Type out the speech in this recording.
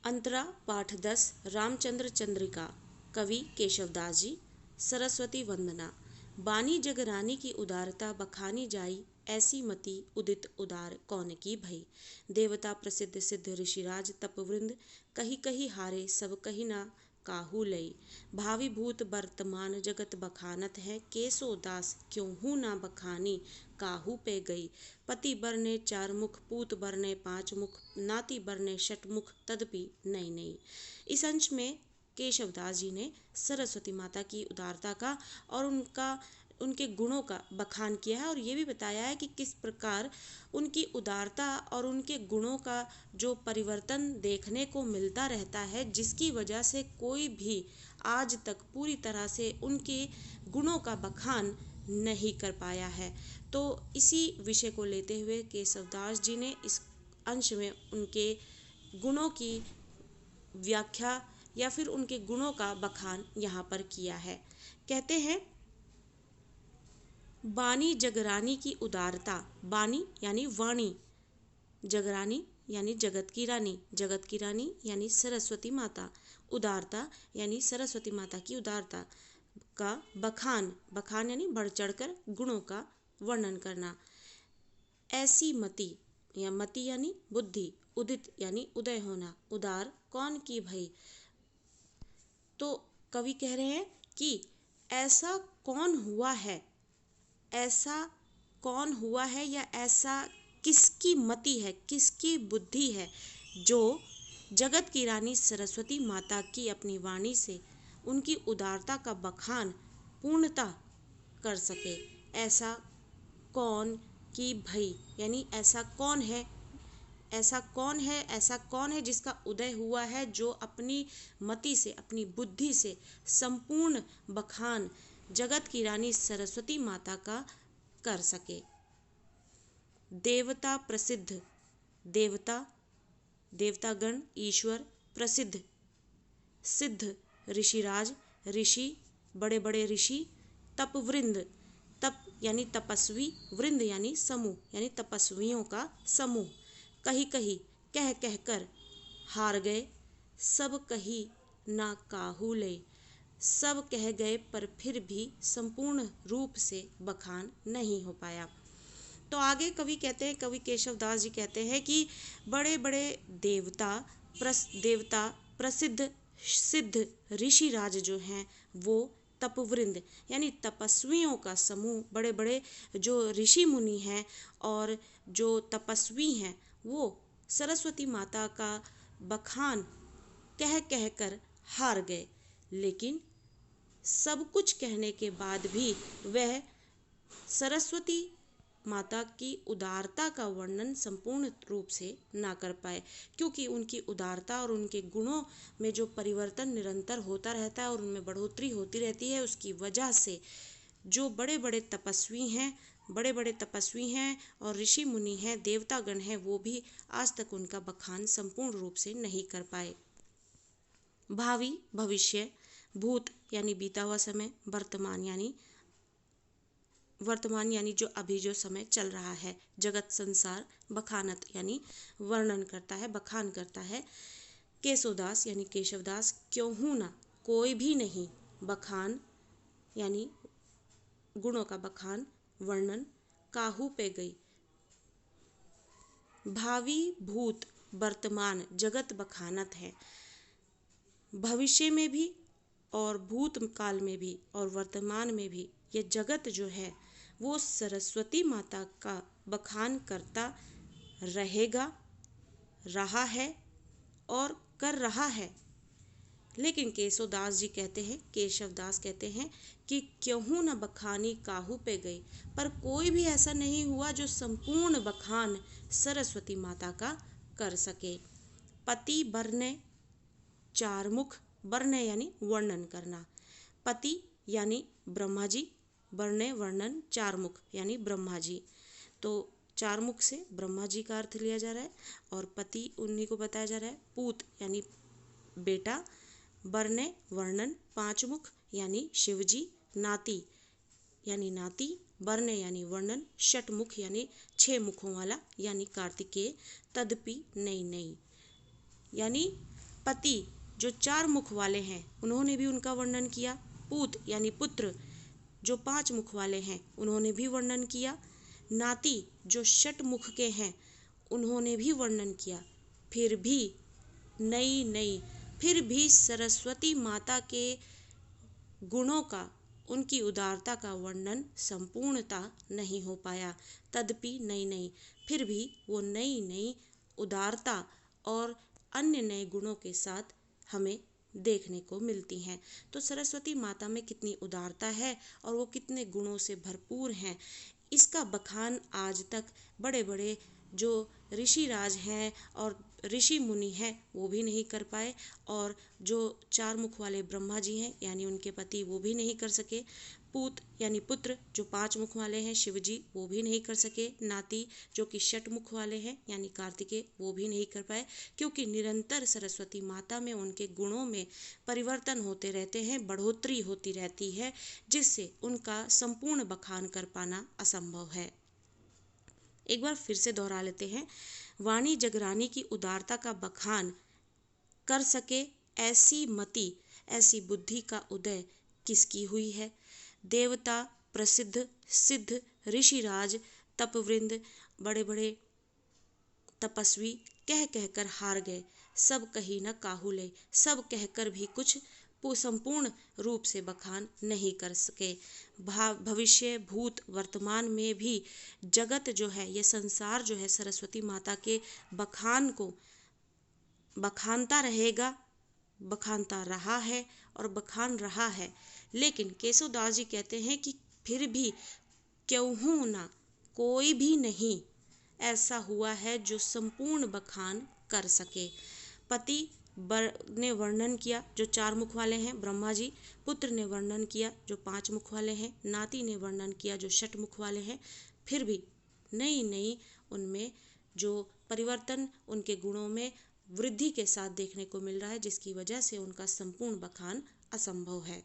अंतरा पाठ 10 रामचंद्र चंद्रिका। कवि केशवदास जी। सरस्वती वंदना। बानी जग रानी की उदारता बखानी जाई, ऐसी मति उदित उदार कौन की भई। देवता प्रसिद्ध सिद्ध ऋषिराज तपवृंद, कही कही हारे सब कही ना काहू लई। भावी भूत वर्तमान जगत बखानत है, केसो दास क्यों हूँ ना बखानी काहू पे गई। पति बरने चार मुख, पूत बरने पांच मुख, नाती बरने षट मुख, तदपि नई नई। इस अंश में केशवदास जी ने सरस्वती माता की उदारता का और उनके गुणों का बखान किया है और ये भी बताया है कि किस प्रकार उनकी उदारता और उनके गुणों का जो परिवर्तन देखने को मिलता रहता है, जिसकी वजह से कोई भी आज तक पूरी तरह से उनके गुणों का बखान नहीं कर पाया है। तो इसी विषय को लेते हुए केशवदास जी ने इस अंश में उनके गुणों की व्याख्या या फिर उनके गुणों का बखान यहाँ पर किया है। कहते हैं, बानी जगरानी की उदारता। बानी यानी वाणी, जगरानी यानी जगत की रानी, जगत की रानी यानी सरस्वती माता, उदारता यानी सरस्वती माता की उदारता का बखान, बखान यानी बढ़ चढ़कर गुणों का वर्णन करना। ऐसी मति या मति यानी बुद्धि, उदित यानी उदय होना, उदार कौन की भई। तो कवि कह रहे हैं कि ऐसा कौन हुआ है, ऐसा कौन हुआ है या ऐसा किसकी मति है, किसकी बुद्धि है जो जगत की रानी सरस्वती माता की अपनी वाणी से उनकी उदारता का बखान पूर्णतः कर सके। ऐसा कौन की भई यानी ऐसा कौन है, ऐसा कौन है, ऐसा कौन है जिसका उदय हुआ है, जो अपनी मति से, अपनी बुद्धि से संपूर्ण बखान जगत की रानी सरस्वती माता का कर सके। देवता प्रसिद्ध, देवता देवतागण, ईश्वर, प्रसिद्ध सिद्ध ऋषिराज, ऋषि, बड़े बड़े ऋषि, तपवृंद, तप यानी तपस्वी, वृंद यानी समूह यानी तपस्वियों का समूह, कही कही कह कह कर हार गए, सब कही ना काहू ले। सब कह गए पर फिर भी संपूर्ण रूप से बखान नहीं हो पाया। तो आगे कवि कहते हैं, कवि केशवदास जी कहते हैं कि बड़े बड़े देवता प्रसिद्ध सिद्ध ऋषिराज जो हैं वो तपवृंद यानी तपस्वियों का समूह, बड़े बड़े जो ऋषि मुनि हैं और जो तपस्वी हैं, वो सरस्वती माता का बखान कह कह कर हार गए। लेकिन सब कुछ कहने के बाद भी वह सरस्वती माता की उदारता का वर्णन संपूर्ण रूप से ना कर पाए, क्योंकि उनकी उदारता और उनके गुणों में जो परिवर्तन निरंतर होता रहता है और उनमें बढ़ोतरी होती रहती है, उसकी वजह से जो बड़े बड़े तपस्वी हैं और ऋषि मुनि हैं, देवतागण हैं, वो भी आज तक उनका बखान संपूर्ण रूप से नहीं कर पाए। भावी भविष्य, भूत यानी बीता हुआ समय, वर्तमान यानी जो अभी जो समय चल रहा है, जगत संसार, बखानत यानी वर्णन करता है, बखान करता है। केशवदास यानी केशवदास, क्यों हूँ ना कोई भी नहीं, बखान यानी गुणों का बखान, वर्णन, काहू पे गई। भावी भूत वर्तमान जगत बखानत है, भविष्य में भी और भूत काल में भी और वर्तमान में भी ये जगत जो है वो सरस्वती माता का बखान करता रहेगा, रहा है और कर रहा है। लेकिन केशवदास कहते हैं कि क्यों न बखानी काहू पे गई, पर कोई भी ऐसा नहीं हुआ जो संपूर्ण बखान सरस्वती माता का कर सके। पति बरने चार मुख, बरने यानी वर्णन करना, पति यानी ब्रह्मा जी, बरने वर्णन, चार मुख यानी ब्रह्मा जी। तो चार मुख से ब्रह्मा जी का अर्थ लिया जा रहा है और पति उन्हीं को बताया जा रहा है। पूत यानी बेटा, बरने वर्णन, पांच मुख यानी शिवजी, नाती यानी नाती, बरने यानी वर्णन, षट मुख यानी छह मुखों वाला यानी कार्तिकेय, तदपि नई नई यानी पति जो 4 मुख वाले हैं उन्होंने भी उनका वर्णन किया। पूत यानी पुत्र जो 5 मुख वाले हैं उन्होंने भी वर्णन किया। नाती जो 6 मुख के हैं उन्होंने भी वर्णन किया। फिर भी सरस्वती माता के गुणों का, उनकी उदारता का वर्णन संपूर्णता नहीं हो पाया। तदपि नई फिर भी वो नई उदारता और अन्य नए गुणों के साथ हमें देखने को मिलती हैं। तो सरस्वती माता में कितनी उदारता है और वो कितने गुणों से भरपूर हैं, इसका बखान आज तक बड़े बड़े जो ऋषिराज हैं और ऋषि मुनि हैं वो भी नहीं कर पाए, और जो 4 मुख वाले ब्रह्मा जी हैं यानी उनके पति वो भी नहीं कर सके। पूत यानी पुत्र जो 5 मुख वाले हैं शिव जी वो भी नहीं कर सके। नाती जो कि 6 मुख वाले हैं यानी कार्तिकेय वो भी नहीं कर पाए, क्योंकि निरंतर सरस्वती माता में उनके गुणों में परिवर्तन होते रहते हैं, बढ़ोतरी होती रहती है, जिससे उनका संपूर्ण बखान कर पाना असंभव है। एक बार फिर से दोहरा लेते हैं। वाणी जगरानी की उदारता का बखान कर सके ऐसी मति, ऐसी बुद्धि का उदय किसकी हुई है? देवता, प्रसिद्ध सिद्ध, ऋषिराज, तपवृंद, बड़े बड़े तपस्वी कह कहकर हार गए, सब कही न काहुले, सब कहकर भी कुछ संपूर्ण रूप से बखान नहीं कर सके। भविष्य, भूत, वर्तमान में भी जगत जो है, ये संसार जो है सरस्वती माता के बखान को बखानता रहेगा, बखानता रहा है और बखान रहा है। लेकिन केशवदास जी कहते हैं कि फिर भी क्यों ना कोई भी नहीं ऐसा हुआ है जो संपूर्ण बखान कर सके। पति ने वर्णन किया जो 4 मुख वाले हैं ब्रह्मा जी, पुत्र ने वर्णन किया जो 5 मुख वाले हैं, नाती ने वर्णन किया जो 6 मुख वाले हैं। फिर भी नई उनमें जो परिवर्तन उनके गुणों में वृद्धि के साथ देखने को मिल रहा है, जिसकी वजह से उनका संपूर्ण बखान असंभव है।